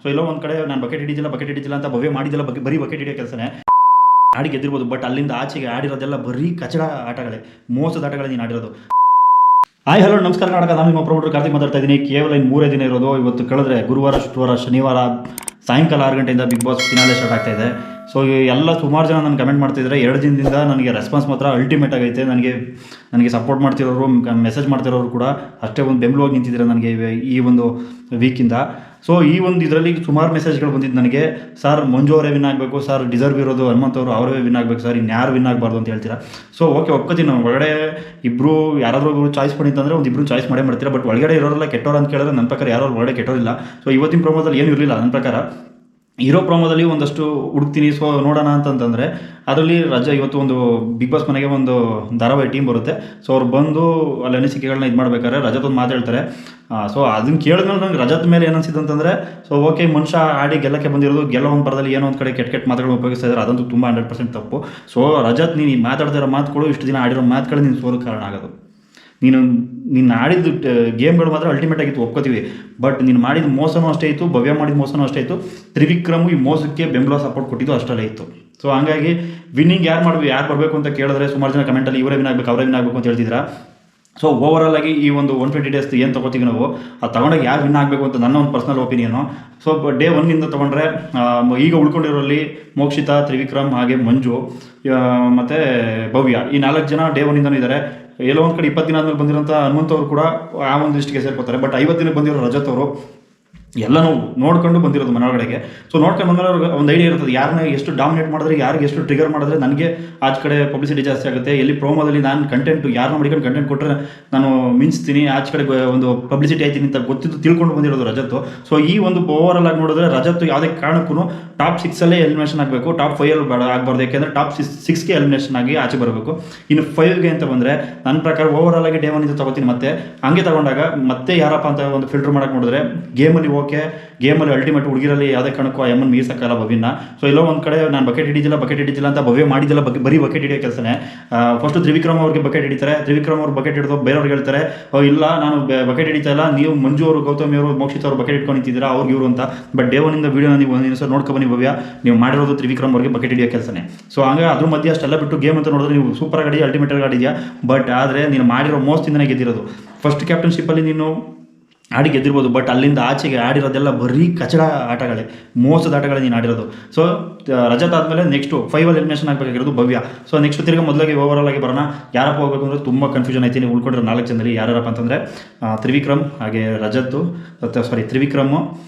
So ಎಲ್ಲೋ ಒಂದು ಕಡೆ ನಾನು ಬಕೆಟ್ ಹಿಡಿದಿಲ್ಲ ಅಂತ ಭವ್ಯ ಮಾಡಿದ್ದೆಲ್ಲ ಬರೀ ಬಕೆಟ್ ಹಿಡಿಯೋ ಕೆಲಸನೇ. ಆಡಿ ಗೆದ್ದಿರ್ಬೋದು, ಬಟ್ ಅಲ್ಲಿಂದ ಆಚೆಗೆ ಆಡಿರೋದೆಲ್ಲ ಬರೀ ಕಚಡ ಆಟಗಳೇ, ಮೋಸದ ಆಟಗಳೇ ನೀನು ಆಡಿರೋದು. ಹಾಯ್ ಹಲೋ ನಮಸ್ಕಾರ ಕರ್ನಾಟಕ, ನಾನು ನಿಮ್ಮ ಪ್ರಮೋಟರ್ ಕಾರ್ತಿಕ್ ಮಾತಾಡ್ತಾ ಇದ್ದೀನಿ. ಕೇವಲ ಇನ್ನು 3 ದಿನ ಇರೋದು. ಇವತ್ತು ಕಳೆದ್ರೆ ಗುರುವಾರ, ಶುಕ್ರವಾರ, ಶನಿವಾರ ಸಾಯಂಕಾಲ 6 ಗಂಟೆಯಿಂದ ಬಿಗ್ ಬಾಸ್ ಫಿನಾಲೆ ಸ್ಟಾರ್ಟ್ ಆಗ್ತಾ ಇದೆ. ಸೊ ಎಲ್ಲ ಸುಮಾರು ಜನ ನಾನು ಕಮೆಂಟ್ ಮಾಡ್ತಿದ್ದಾರೆ. 2 ದಿನದಿಂದ ನನಗೆ ರೆಸ್ಪಾನ್ಸ್ ಮಾತ್ರ ಅಲ್ಟಿಮೇಟ್ ಆಗೈತೆ. ನನಗೆ ಸಪೋರ್ಟ್ ಮಾಡ್ತಿರೋರು, ಮೆಸೇಜ್ ಮಾಡ್ತಿರೋರು ಕೂಡ ಅಷ್ಟೇ ಒಂದು ಬೆಂಬಲವಾಗಿ ನಿಂತಿದ್ದಾರೆ ನನಗೆ ಈ ಒಂದು ವೀಕಿಂದ. ಸೊ ಈ ಒಂದು ಇದರಲ್ಲಿ ಸುಮಾರು ಮೆಸೇಜ್ಗಳು ಬಂದಿದ್ದು ನನಗೆ. ಸರ್ ಮಂಜು ಅವರೇ ವಿನ್ ಆಗಬೇಕು, ಸರ್ ಡಿಸರ್ವ್ ಇರೋದು ಹನುಮಂತ್ ಅವರು ಅವರೇ ವಿನ್ ಆಗಬೇಕು ಸರ್, ಇನ್ಯಾರು ವಿನ್ ಆಗಬಾರ್ದು ಅಂತ ಹೇಳ್ತೀರಾ. ಸೊ ಓಕೆ, ಒಪ್ಕೋತೀನಿ. ನಾನು ಒಳಗಡೆ ಇಬ್ಬರು ಯಾರಾದರೂ ಚಾಯ್ಸ್ ಮಾಡಿತ್ತಂದರೆ ಒಂದು ಇಬ್ಬರು ಚಾಯ್ಸ್ ಮಾಡೇ ಮಾಡ್ತೀರಾ. ಬಟ್ ಒಳಗಡೆ ಇರೋರೆಲ್ಲ ಕೆಟ್ಟೋರು ಅಂತ ಕೇಳಿದ್ರೆ ನನ್ನ ಪ್ರಕಾರ ಯಾರು ಒಳಗಡೆ ಕೆಟ್ಟೋರಿಲ್ಲ. ಸೊ ಇವತ್ತಿನ ಪ್ರಮೋದಲ್ಲಿ ಏನು ಇರಲಿಲ್ಲ ನನ್ನ ಪ್ರಕಾರ. ಇರೋ ಪ್ರೋಮೋದಲ್ಲಿ ಒಂದಷ್ಟು ಹುಡುಕ್ತೀನಿ. ಸೊ ನೋಡೋಣ ಅಂತಂತಂದರೆ ಅದರಲ್ಲಿ ರಜಾ ಇವತ್ತು ಒಂದು ಬಿಗ್ ಬಾಸ್ ಮನೆಗೆ ಒಂದು ಧಾರಾವಾಹಿ ಟೀಮ್ ಬರುತ್ತೆ. ಸೊ ಅವ್ರು ಬಂದು ಅಲ್ಲಿ ಅನಿಸಿಕೆಗಳನ್ನ ಇದು ಮಾಡ್ಬೇಕಾದ್ರೆ ರಜತ್ ಒಂದು ಮಾತಾಡ್ತಾರೆ. ಸೊ ಅದನ್ನು ಕೇಳಿದ್ಮೇಲೆ ನಂಗೆ ರಜತ್ ಮೇಲೆ ಏನು ಅನಿಸಿದ್ದು ಅಂತಂದರೆ, ಸೊ ಓಕೆ, ಮನುಷ್ಯ ಆಡಿ ಗೆಲ್ಲಕ್ಕೆ ಬಂದಿರೋದು, ಗೆಲ್ಲೋ ಒಂದು ಪರದಲ್ಲಿ ಏನೋ ಒಂದು ಕಡೆ ಕೆಟ್ಟ ಮಾತುಗಳನ್ನ ಉಪಯೋಗಿಸ್ತಾ ಇದ್ದಾರೆ. ಅದಂತೂ ತುಂಬ 100% ತಪ್ಪು. ಸೊ ರಜತ್, ನೀನು ಮಾತಾಡ್ತಾ ಇರೋ ಮಾತುಗಳು, ಇಷ್ಟು ದಿನ ಆಡಿರೋ ಮಾತುಗಳು ನೀನು ಸೋಲು ಕಾರಣ ಆಗೋದು. ನೀನು ಆಡಿದ ಗೇಮ್ಗಳು ಮಾತ್ರ ಅಲ್ಟಿಮೇಟ್ ಆಗಿತ್ತು, ಒಪ್ಕೋತೀವಿ. ಬಟ್ ನೀನು ಮಾಡಿದ ಮೋಸನೂ ಅಷ್ಟೇ ಇತ್ತು, ಭವ್ಯ ಮಾಡಿದ ಮೋಸನೂ ಅಷ್ಟೇ ಇತ್ತು. ತ್ರಿವಿಕ್ರಮು ಈ ಮೋಸಕ್ಕೆ ಬೆಂಬಲ ಸಪೋರ್ಟ್ ಕೊಟ್ಟಿದ್ದು ಅಷ್ಟಲ್ಲೇ ಇತ್ತು. ಸೊ ಹಂಗಾಗಿ ವಿನ್ನಿಂಗ್ ಯಾರು ಬರಬೇಕು ಅಂತ ಕೇಳಿದ್ರೆ ಸುಮಾರು ಜನ ಕಮೆಂಟಲ್ಲಿ ಇವರೇ ವಿನ್ ಆಗಬೇಕು, ಅವರೇ ವಿನ್ ಆಗಬೇಕು ಅಂತ ಹೇಳ್ತಿದ್ದೀರಾ. ಸೊ ಓವರಾಲ್ ಆಗಿ ಈ ಒಂದು 120 ಡೇಸ್ ಏನು ತೊಗೋತೀವಿ ನಾವು, ಅದು ತೊಗೊಂಡಾಗ ಯಾರು ವಿನ್ ಆಗಬೇಕು ಅಂತ ನನ್ನ ಒಂದು ಪರ್ಸನಲ್ ಒಪಿನಿಯನು. ಸೊ ಡೇ 1 ತೊಗೊಂಡ್ರೆ ಈಗ ಉಳ್ಕೊಂಡಿರೋರಲ್ಲಿ ಮೋಕ್ಷಿತಾ, ತ್ರಿವಿಕ್ರಮ್, ಹಾಗೆ ಮಂಜು ಮತ್ತು ಭವ್ಯ, ಈ 4 ಜನ ಡೇ 1 ಇದ್ದಾರೆ. ಎಲ್ಲೋ ಒಂದು ಕಡೆ 20 ದಿನ ಆದಮೇಲೆ ಬಂದಿರೋಂಥ ಹನುಮಂತ್ ಅವರು ಕೂಡ ಆ ಒಂದು ಲಿಸ್ಟ್ಗೆ ಸೇರ್ಕೋತಾರೆ. ಬಟ್ 50 ದಿನಕ್ಕೆ ಬಂದಿರೋ ರಜತ್ ಅವರು ಎಲ್ಲನೂ ನೋಡ್ಕೊಂಡು ಬಂದಿರೋದು ಮನೆಯೊಳಗಡೆಗೆ. ಸೊ ನೋಡ್ಕೊಂಡು ಬಂದರೆ ಅವ್ರಿಗೆ ಒಂದು ಐಡಿಯಾ ಇರ್ತದೆ, ಯಾರನ್ನ ಎಷ್ಟು ಡಾಮಿನೇಟ್ ಮಾಡಿದ್ರೆ, ಯಾರಿಗೆ ಎಷ್ಟು ಟ್ರಿಗರ್ ಮಾಡಿದ್ರೆ ನನಗೆ ಆಚೆ ಕಡೆ ಪಬ್ಲಿಸಿಟಿ ಜಾಸ್ತಿ ಆಗುತ್ತೆ, ಎಲ್ಲಿ ಪ್ರೋಮೋದಲ್ಲಿ ನಾನು ಕಂಟೆಂಟ್ ಯಾರನ್ನ ಮಾಡಿಕೊಂಡು ಕಂಟೆಂಟ್ ಕೊಟ್ಟರೆ ನಾನು ಮಿಂಚ್ತೀನಿ, ಆಚೆ ಕಡೆ ಒಂದು ಪಬ್ಲಿಸಿಟಿ ಆಯ್ತೀನಿ ಅಂತ ಗೊತ್ತಿದ್ದು ತಿಳ್ಕೊಂಡು ಬಂದಿರೋದು ರಜತ್ತು. ಸೊ ಈ ಒಂದು ಓವರಾಲ್ ಆಗಿ ನೋಡಿದ್ರೆ ರಜತ್ತು ಯಾವುದೇ ಕಾರಣಕ್ಕೂ ಟಾಪ್ 6 ಎಲಿಮಿನೇಷನ್ ಆಗಬೇಕು, ಟಾಪ್ 5 ಆಗಬಾರ್ದು. ಯಾಕೆಂದರೆ ಟಾಪ್ 6ಗೆ ಎಲಿಮಿನೇಷನ್ ಆಗಿ ಆಚೆ ಬರಬೇಕು. ಇನ್ನು 5ಗೆ ಅಂತ ಬಂದರೆ ನನ್ನ ಪ್ರಕಾರ ಓವರಾಲ್ ಆಗಿ ಡೇ 1 ತೊಗೋತೀನಿ. ಮತ್ತೆ ಹಂಗೆ ತಗೊಂಡಾಗ ಮತ್ತೆ ಯಾರಪ್ಪ ಅಂತ ಒಂದು ಫಿಲ್ಟರ್ ಮಾಡೋಕೆ ನೋಡಿದ್ರೆ ಗೇಮಲ್ಲಿ ಓಕೆ, ಗೇಮಲ್ಲಿ ಅಲ್ಟಿಮೇಟ್ ಹುಡುಗಿರಲ್ಲಿ ಯಾವುದೇ ಕಾರಣಕ್ಕೂ ಆ ಎಮ್ಮನ್ನು ಮೀರ್ಸಕ್ಕಲ್ಲ ಭವ್ಯನ. ಸೊ ಎಲ್ಲೋ ಒಂದು ಕಡೆ ನಾನು ಬಕೆಟ್ ಹಿಡಿದಿಲ್ಲ ಅಂತ ಭವ್ಯ ಮಾಡಿದ್ದೆಲ್ಲ ಬರೀ ಬಕೆಟ್ ಹಿಡಿಯೋ ಕೆಲಸನೇ. ಫಸ್ಟು ತ್ರಿವಿಕ್ರಮ್ ಅವ್ರಿಗೆ ಬಕೆಟ್ ಹಿಡಿತಾರೆ. ತ್ರಿವಿಕ್ರಮ್ ಅವ್ರು ಬಕೆಟ್ ಹಿಡಿದು ಬೇರೆಯವ್ರಿಗೆ ಹೇಳ್ತಾರೆ, ಇಲ್ಲ ನಾನು ಬಕೆಟ್ ಹಿಡಿತಾ ಇಲ್ಲ, ನೀವು ಮಂಜು ಅವರು, ಗೌತಮಿ ಅವರು, ಮೋಕ್ಷಿತ್ ಅವರು ಬಕೆಟ್ ಇಟ್ಕೊಂಡು ನಿಂತಿದ್ದೀರಾ, ಅವ್ರಿಗೆ ಇವರು ಅಂತ. ಬಟ್ ಡೇ 1 ವೀಡಿಯೋನ ನೀವು ಒಂದಿನ ಸರ್ ನೋಡ್ಕೊಬನ್ನಿ ಭವ್ಯ, ನೀವು ಮಾಡಿರೋದು ತ್ರಿವಿಕ್ರಮ್ ಅವ್ರಿಗೆ ಬಕೆಟ್ ಹಿಡಿಯೋ ಕೆಲಸನೇ. ಸೊ ಹಂಗೆ ಅದ್ರ ಮಧ್ಯೆ ಅಷ್ಟೆಲ್ಲ ಬಿಟ್ಟು ಗೇಮ್ ಅಂತ ನೋಡಿದ್ರೆ ನೀವು ಸೂಪರ್ ಆಗಿ ಅಲ್ಟಿಮೇಟ್ ಆಗಿ ಆಡಿದ್ಯಾ. ಬಟ್ ಆದರೆ ನೀನು ಮಾಡಿರೋ ಮೋಸದಿಂದನೇ ಗೆದ್ದಿರೋದು. ಫಸ್ಟ್ ಕ್ಯಾಪ್ಟನ್ಶಿಪ್ಪಲ್ಲಿ ನೀನು ಆಡಿ ಗೆದ್ದಿರ್ಬೋದು, ಬಟ್ ಅಲ್ಲಿಂದ ಆಚೆಗೆ ಆಡಿರೋದೆಲ್ಲ ಬರೀ ಕಚಡ ಆಟಗಳೇ, ಮೋಸದ ಆಟಗಳೇ ನೀನು ಆಡಿರೋದು. ಸೊ ರಜತ್ ಆದಮೇಲೆ ನೆಕ್ಸ್ಟು 5 ಎಲಿಮಿನೇಷನ್ ಆಗಬೇಕಾಗಿರೋದು ಭವ್ಯ. ಸೊ ನೆಕ್ಸ್ಟ್ ತಿರ್ಗಿ ಮೊದಲಾಗಿ ಓವರಾಲ್ ಆಗಿ ಬರೋಣ. ಯಾರಪ್ಪ ಹೋಗಬೇಕು ಅಂದರೆ ತುಂಬ ಕನ್ಫ್ಯೂಷನ್ ಐತಿ. ನೀವು ಉಳ್ಕೊಂಡಿರೋ 4 ಜನದಲ್ಲಿ ಯಾರಪ್ಪ ಅಂತಂದರೆ ತ್ರಿವಿಕ್ರಮ್, ಹಾಗೆ ತ್ರಿವಿಕ್ರಮು,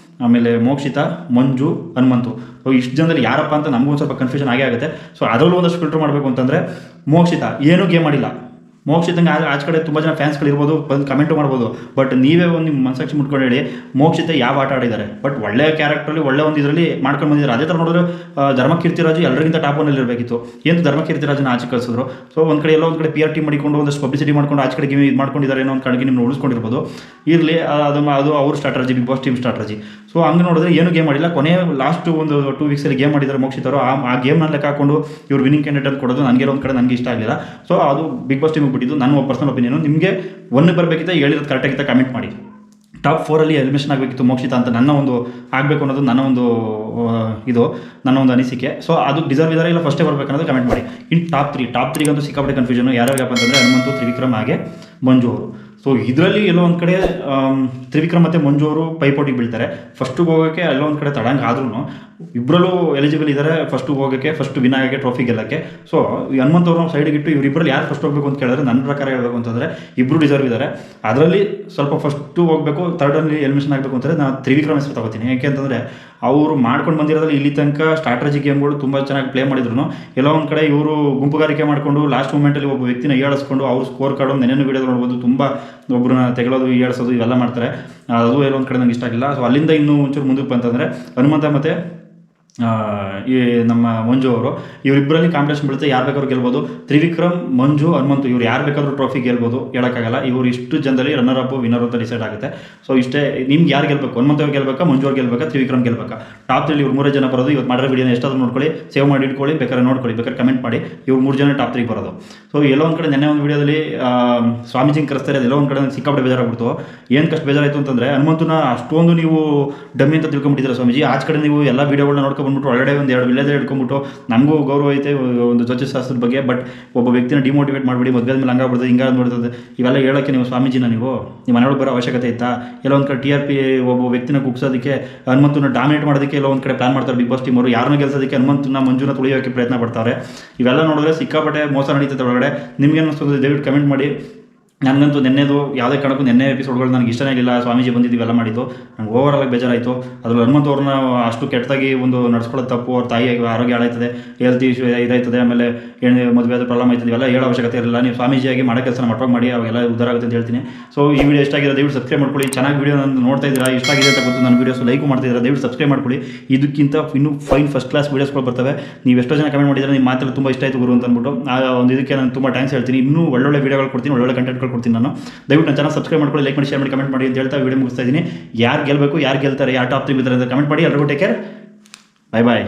ಆಮೇಲೆ ಮೋಕ್ಷಿತಾ, ಮಂಜು, ಹನುಮಂತು. ಸೊ ಇಷ್ಟು ಜನದಲ್ಲಿ ಯಾರಪ್ಪ ಅಂತ ನಮಗೂ ಸ್ವಲ್ಪ ಕನ್ಫ್ಯೂಷನ್ ಆಗೇ ಆಗುತ್ತೆ. ಸೊ ಅದರಲ್ಲೂ ಒಂದಷ್ಟು ಫಿಲ್ಟರ್ ಮಾಡಬೇಕು ಅಂತಂದರೆ ಮೋಕ್ಷಿತಾ ಏನೂ ಗೇಮ್ ಮಾಡಿಲ್ಲ. ಮೋಕ್ಷಿತಂಗೆ ಆಚೆ ಕಡೆ ತುಂಬ ಜನ ಫ್ಯಾನ್ಸ್ಗಳಿರ್ಬೋದು, ಬಂದು ಕಮೆಂಟು ಮಾಡ್ಬೋದು. ಬಟ್ ನೀವೇ ಒಂದು ನಿಮ್ಮ ಮನಸ್ಸಾಕ್ಷಿ ಮುಟ್ಕೊಂಡು ಹೇಳಿ, ಮೋಕ್ಷಿತ ಯಾವ ಆಟ ಆಡಿದ್ದಾರೆ. ಬಟ್ ಒಳ್ಳೆಯ ಕ್ಯಾರೆಕ್ಟ್ರಲ್ಲಿ ಒಳ್ಳೆ ಒಂದು ಇದರಲ್ಲಿ ಮಾಡ್ಕೊಂಡು ಬಂದಿದ್ದಾರೆ. ಅದೇ ಥರ ನೋಡಿದ್ರೆ ಧರ್ಮಕೀರ್ತಿರಾಜು ಎಲ್ಲರಿಗಿಂತ ಟಾಪ್ 1 ಇರಬೇಕಿತ್ತು. ಏನು ಧರ್ಮಕೀರ್ತಿರಾಜನ ಆಚೆ ಕಳಿಸಿದ್ರು. ಸೊ ಒಂದು ಕಡೆ ಎಲ್ಲ ಒಂದು ಕಡೆ PR ಟೀಮ್ ಮಾಡಿಕೊಂಡು ಒಂದಷ್ಟು ಪಬ್ಲಿಸಿಟಿ ಮಾಡ್ಕೊಂಡು ಆಚೆ ಕಡೆ ಇದು ಮಾಡ್ಕೊಂಡಿದ್ದಾರೆ, ಏನೋ ಒಂದು ಕಡೆಗೆ ನಿಮ್ಮನ್ನು ಉಳಿಸ್ಕೊಂಡಿರ್ಬೋದು. ಇರಲಿ, ಅದು ಅವ್ರ strategy, big boss team strategy. So ಹಂಗೆ ನೋಡಿದ್ರೆ ಏನು ಗೇಮ್ ಮಾಡಿಲ್ಲ. ಕೊನೆ ಲಾಸ್ಟ್ ಒಂದು 2 ವೀಕ್ಸಲ್ಲಿ ಗೇಮ್ ಮಾಡಿದ್ದಾರೆ ಮೋಕ್ಷಿತರು. ಆ ಗೇಮ್ನ ಲೆಕ್ಕ ಹಾಕೊಂಡು ಇವ್ರು ವಿನಿಂಗ್ ಕ್ಯಾಂಡಿಡೇಟ್ ಅಂತ ಕೊಡೋದು ನನಗೆ ಒಂದು ಕಡೆ ನನಗೆ ಇಷ್ಟ ಆಗಲಿಲ್ಲ. ಸೊ ಅದು ಬಿಗ್ ಬಾಸ್ ಟೀಮಿಗೆ ಬಿಟ್ಟಿದ್ದು. ನನ್ನ ಪರ್ಸನಲ್ ಒಪಿನಿಯನು. ನಿಮಗೆ 1 ಬರಬೇಕಿತ್ತ, ಹೇಳಿರೋದು ಕರೆಕ್ಟಾಗಿತ್ತ ಕಮೆಂಟ್ ಮಾಡಿ. ಟಾಪ್ 4 ಎಲಿಮಿನೇಷನ್ ಆಗಬೇಕಿತ್ತು ಮೋಕ್ಷಿತಾ ಅಂತ ನನ್ನ ಒಂದು ಆಗಬೇಕು ಅನ್ನೋದು ನನ್ನ ಒಂದು ಅನಿಸಿಕೆ. ಸೊ ಅದು ಡಿಸರ್ವ್ ಇದ್ದಾರೆ, ಇಲ್ಲ ಫಸ್ಟೇ ಬರಬೇಕು ಅನ್ನೋದು ಕಮೆಂಟ್ ಮಾಡಿ. ಇನ್ನು ಟಾಪ್ 3 ಅಂತೂ ಸಿಕ್ಕಾಪಟ್ಟೆ ಕನ್ಫ್ಯೂಷನು. ಯಾರ್ಯಾರಪ್ಪ ಅಂತಂದರೆ ಹನುಮಂತು, ತ್ರಿವಿಕ್ರಮ್, ಹಾಗೆ ಮಂಜು ಅವರು. ಸೊ ಇದರಲ್ಲಿ ಎಲ್ಲೋ ಒಂದು ಕಡೆ ತ್ರಿವಿಕ್ರಮ್ ಮತ್ತು ಮಂಜು ಅವರು ಪೈಪೋಟಿಗೆ ಬೀಳ್ತಾರೆ. ಫಸ್ಟಿಗೆ ಹೋಗೋಕ್ಕೆ ಎಲ್ಲೋ ಒಂದು ಕಡೆ ತಡಂಗೆ ಆದ್ರೂ ಇಬ್ಬರಲ್ಲೂ ಎಲಿಜಿಬಲ್ ಇದ್ದಾರೆ ಫಸ್ಟಿಗೆ ಹೋಗೋಕ್ಕೆ, ಫಸ್ಟ್ ವಿನ್ ಆಗೋಕ್ಕೆ, ಟ್ರೋಫಿ ಗೆಲ್ಲಕ್ಕೆ. ಸೊ ಹನುಮಂತ್ ಅವ್ರನ್ನ ಸೈಡಿಗೆ ಇಟ್ಟು ಇವರಿಬ್ಬರಲ್ಲಿ ಯಾರು ಫಸ್ಟ್ ಹೋಗಬೇಕು ಅಂತ ಕೇಳಿದ್ರೆ ನನ್ನ ಪ್ರಕಾರ ಹೇಳಬೇಕು ಅಂತಂದರೆ ಇಬ್ಬರು ಡಿಸರ್ವ್ ಇದ್ದಾರೆ. ಅದರಲ್ಲಿ ಸ್ವಲ್ಪ ಫಸ್ಟು ಹೋಗಬೇಕು, ಥರ್ಡಲ್ಲಿ ಎಲಿಮಿನೇಷನ್ ಆಗಬೇಕು ಅಂತಂದರೆ ನಾನು ತ್ರಿವಿಕ್ರಮ್ ಹೆಸರು ತಗೋತೀನಿ. ಯಾಕೆ ಅಂತಂದರೆ ಅವರು ಮಾಡ್ಕೊಂಡು ಬಂದಿರೋದ್ರಲ್ಲಿ ಇಲ್ಲಿ ತನಕ ಸ್ಟ್ರಾಟಜಿ ಗೇಮ್ಗಳು ತುಂಬ ಚೆನ್ನಾಗಿ ಪ್ಲೇ ಮಾಡಿದ್ರು. ಎಲ್ಲೋ ಒಂದು ಕಡೆ ಇವರು ಗುಂಪುಗಾರಿಕೆ ಮಾಡಿಕೊಂಡು ಲಾಸ್ಟ್ ಮೂಮೆಂಟಲ್ಲಿ ಒಬ್ಬ ವ್ಯಕ್ತಿನ ಏಳಿಸ್ಕೊಂಡು ಅವ್ರ ಸ್ಕೋರ್ ಕಾರ್ಡು ನೆನೆನೂ ವಿಡಿಯೋದು ನೋಡ್ಬೋದು, ತುಂಬ ಒಬ್ಬರನ್ನ ತೆಗೆಳೋದು, ಏಳಿಸೋದು ಇವೆಲ್ಲ ಮಾಡ್ತಾರೆ. ಅದು ಎಲ್ಲೋ ಒಂದು ಕಡೆ ನಂಗೆ ಇಷ್ಟ ಆಗಿಲ್ಲ. ಸೊ ಅಲ್ಲಿಂದ ಇನ್ನೂ ಒಂಚೂರು ಮುಂದಕ್ಕೆ ಬಂತಂದರೆ ಹನುಮಂತ ಮತ್ತು ಈ ನಮ್ಮ ಮಂಜು ಅವರು ಇವರಿಬ್ಬರಲ್ಲಿ ಕಾಂಪಿಟೇಷನ್ ಬೀಳುತ್ತೆ, ಯಾರು ಬೇಕಾದ್ರೂ ಗೆಲ್ಬೋದು. ತ್ರಿವಿಕ್ರಮ್, ಮಂಜು, ಹನುಮಂತು ಇವ್ರು ಯಾರು ಬೇಕಾದ್ರೂ ಟ್ರೋಫಿ ಗೆಲ್ಬೋದು, ಹೇಳೋಕ್ಕಾಗಲ್ಲ. ಇವರು ಇಷ್ಟು ಜನದಲ್ಲಿ ರನ್ನರ್ ಅಪ್ ವಿನ್ನರ್ ಅಂತ ಡಿಸೈಡ್ ಆಗುತ್ತೆ. ಸೊ ಇಷ್ಟೇ, ನಿಮ್ಗೆ ಯಾರು ಗೆಲ್ಬೇಕು, ಹನುಮಂತು ಅವ್ರು ಗೆಲ್ಬೇಕಾ, ಮಂಜು ಅವ್ರು ಗೆಲ್ಬೇಕಾ, ತ್ರಿವಿಕ್ರಮ್ ಗೆಲ್ಬೇಕಾ? ಟಾಪ್ 3 ಇವ್ರು 3 ಜನ ಬರೋದು. ಇವತ್ತು ಮಾಡಿರೋ ವಿಡಿಯೋನ ಎಷ್ಟಾದ್ರೂ ನೋಡ್ಕೊಳ್ಳಿ, ಸೇವ್ ಮಾಡಿ ಇಟ್ಕೊಳ್ಳಿ, ಬೇಕಾದ್ರೆ ನೋಡ್ಕೊಳ್ಳಿ, ಬೇಕಾದ್ರೆ ಕಮೆಂಟ್ ಮಾಡಿ. ಇವ್ರು 3 ಜನ ಟಾಪ್ 3 ಬರೋದು. ಸೊ ಎಲ್ಲೋ ಒಂದು ಕಡೆ ನೆನ್ನೆ ಒಂದು ವಿಡಿಯೋದಲ್ಲಿ ಸ್ವಾಮೀಜಿಂಗ್ ಕರೆಸ್ತಾರೆ, ಅದೆಲ್ಲೋ ಒಂದು ಕಡೆ ಸಿಕ್ಕಾಪಟ್ಟೆ ಬೇಜಾರಾಗ್ಬಿಡ್ತು. ಏನು ಕಷ್ಟ ಬೇಜಾರಾಯಿತು ಅಂತಂದರೆ, ಹನುಮಂತನ ಅಷ್ಟೊಂದು ನೀವು ಡಮ್ಮಿ ಅಂತ ತಿಳ್ಕೊಂಬಿಟ್ಟಿದ್ದಾರೆ ಸ್ವಾಮೀಜಿ. ಆಚ ಕಡೆ ನೀವು ಎಲ್ಲ ವೀಡಿಯೋಗಳನ್ನ ನೋಡ್ಕೊಂಡ್ಬಿಟ್ಟು ಒಳಗಡೆ ಒಂದು 2 ವಿಲೇಜ್ ಹಿಡ್ಕೊಂಡ್ಬಿಟ್ಟು ನಮಗೂ ಗೌರವ ಐತೆ ಒಂದು ಜ್ಯೋತಿಷಾಸ್ತ್ರದ ಬಗ್ಗೆ, ಬಟ್ ಒಬ್ಬ ವ್ಯಕ್ತಿನ ಡಿಮೋಟಿವೇಟ್ ಮಾಡಿಬಿಡಿ, ಮದುವೆ ಮೇಲೆ ಹಂಗಾಗ್ಬಿಡ್ತದೆ, ಹಿಂಗಾಗ್ಬಿಡ್ತದೆ, ಇವೆಲ್ಲ ಹೇಳೋಕ್ಕೆ ನೀವು ಸ್ವಾಮೀಜಿನ ನೀವು ನಿಮ್ಮ ಮನೆಯೊಳಗೆ ಬರೋ ಅವಶ್ಯಕತೆ ಇತ್ತಾ? ಎಲ್ಲೋ ಒಂದು ಕಡೆ TRP ಒಬ್ಬ ವ್ಯಕ್ತಿನ ಕುಗ್ಸೋದಕ್ಕೆ, ಹನುಮಂತನ ಡಾಮಿನೇಟ್ ಮಾಡೋದಕ್ಕೆ ಎಲ್ಲೋ ಒಂದು ಕಡೆ ಪ್ಲಾನ್ ಮಾಡ್ತಾರೆ ಬಿಗ್ ಬಾಸ್ ಟೀಮ್ ಅವರು. ಯಾರನ್ನ ಗೆಲ್ಸೋದಕ್ಕೆ ಹನುಮಂತನ ಮಂಜುನ ತುಳಿಯೋಕ್ಕೆ ಪ್ರಯತ್ನ ಪಡ್ತಾರೆ. ಇವೆಲ್ಲ ನೋಡಿದ್ರೆ ಸಿಕ್ಕಾಪಟ್ಟೆ ಮೋಸ ನಡೀತದೆ ಒಳಗಡೆ. ನಿಮ್ಗೆ ಅನಿಸ್ತದೆ ದಯವಿಟ್ಟು ಕಮೆಂಟ್ ಮಾಡಿ. ನನಗಂತೂ ನೆನ್ನೆದು ಯಾವುದೇ ಕಾರಣಕ್ಕೂ ನೆನ್ನೆ ಎಪಿಸೋಡ್ಗಳು ನನಗೆ ಇಷ್ಟನೇ ಇಲ್ಲ. ಸ್ವಾಮೀಜಿ ಬಂದಿದ್ದೀವೆಲ್ಲ ಮಾಡಿದ್ದು ನಂಗೆ ಓವರಾಲಾಗಿ ಬೇಜಾರಾಯಿತು. ಅದ್ರಲ್ಲಿ ಹನುಮಂತ ಅವ್ರನ್ನ ಅಷ್ಟು ಕೆಟ್ಟದಾಗಿ ಒಂದು ನಡ್ಸ್ಕೊಳ್ಳೋದು ತಪ್ಪು. ಅವ್ರ ತಾಯಿ ಆರೋಗ್ಯ ಹಾಳಾಯ್ತದೆ, ಹೆಲ್ತ್ ಇಶ್ಯೂ ಇದಾಯ್ತದೆ, ಆಮೇಲೆ ಮದುವೆ ಆದ ಪ್ರಾಬ್ಲಮ್ ಆಯ್ತದೆ, ಇವೆಲ್ಲ ಹೇಳೋ ಅವಶ್ಯಕತೆ ಇರಲಿಲ್ಲ. ನೀವು ಸ್ವಾಮೀಜಿಯಾಗಿ ಮಾಡೋ ಕೆಲಸ ಮಟ್ಟವಾಗಿ ಮಾಡಿ, ಅವಾಗೆಲ್ಲ ಉದ್ದಾರ ಆಗುತ್ತೆ ಅಂತ ಹೇಳ್ತೀನಿ. ಸೊ ಈ ವಿಡಿಯೋ ಇಷ್ಟ ಆಗಿದೆ ದಯವಿಟ್ಟು ಸಬ್ಸ್ಕ್ರೈಬ್ ಮಾಡ್ಕೊಳ್ಳಿ. ಚೆನ್ನಾಗಿ ವಿಡಿಯೋ ನಾನು ನೋಡ್ತಾ ಇದ್ದೀರಾ, ಇಷ್ಟ ಆಗಿದೆ ಅಂತ ಗೊತ್ತು, ನನ್ನ ವೀಡಿಯೋಸ್ ಲೈಕ್ ಮಾಡ್ತಿದ್ದೀರಾ, ದಯವಿಟ್ಟು ಸಬ್ಸ್ಕ್ರೈಬ್ ಮಾಡ್ಕೊಳ್ಳಿ. ಇದಕ್ಕಿಂತ ಇನ್ನೂ ಫಸ್ಟ್ ಕ್ಲಾಸ್ ವೀಡಿಯೋಸ್ಗಳು ಬರ್ತವೆ. ನೀವು ಎಷ್ಟೋ ಜನ ಕಮೆಂಟ್ ಮಾಡಿದರೆ ನಿಮ್ಮ ಮಾತೆಲ್ಲ ತುಂಬ ಇಷ್ಟ ಆಯಿತು ಗುರು ಅಂತ ಅಂದ್ಬಿಟ್ಟು ಒಂದು ಇದಕ್ಕೆ ನಾನು ತುಂಬ ಥ್ಯಾಂಕ್ಸ್ ಹೇಳ್ತೀನಿ. ಇನ್ನೂ ಒಳ್ಳೊಳ್ಳೆ ವೀಡಿಯೋಗಳು ಕೊಡ್ತೀನಿ, ಒಳ್ಳೊಳ್ಳೆ ಕಂಟೆಂಟ್ಗಳು ಕೊಡ್ತೀನಿ ನಾನು. ದಯವಿಟ್ಟು ನನ್ನ ಚಾನಲ್ ಸಬ್ಸ್ಕ್ರೈಬ್ ಮಾಡ್ಕೊಳ್ಳಿ, ಲೈಕ್ ಮಾಡಿ, ಶೇರ್ ಮಾಡಿ, ಕಮೆಂಟ್ ಮಾಡಿ ಅಂತ ಹೇಳ್ತಾ ವಿಡಿಯೋ ಮುಗಿಸ್ತಾ ಇದ್ದೀನಿ. ಯಾರು ಗೆಲ್ಲಬೇಕು, ಯಾರು ಗೆಲ್ತಾರೆ, ಯಾರು ಟಾಪ್ 3 ಬಿಡ್ತಾರೆ ಅಂತ ಕಮೆಂಟ್ ಮಾಡಿ. ಎಲ್ಲರಿಗೂ ಟೇಕ್ ಕೇರ್, ಬಾಯ್ ಬಾಯ್.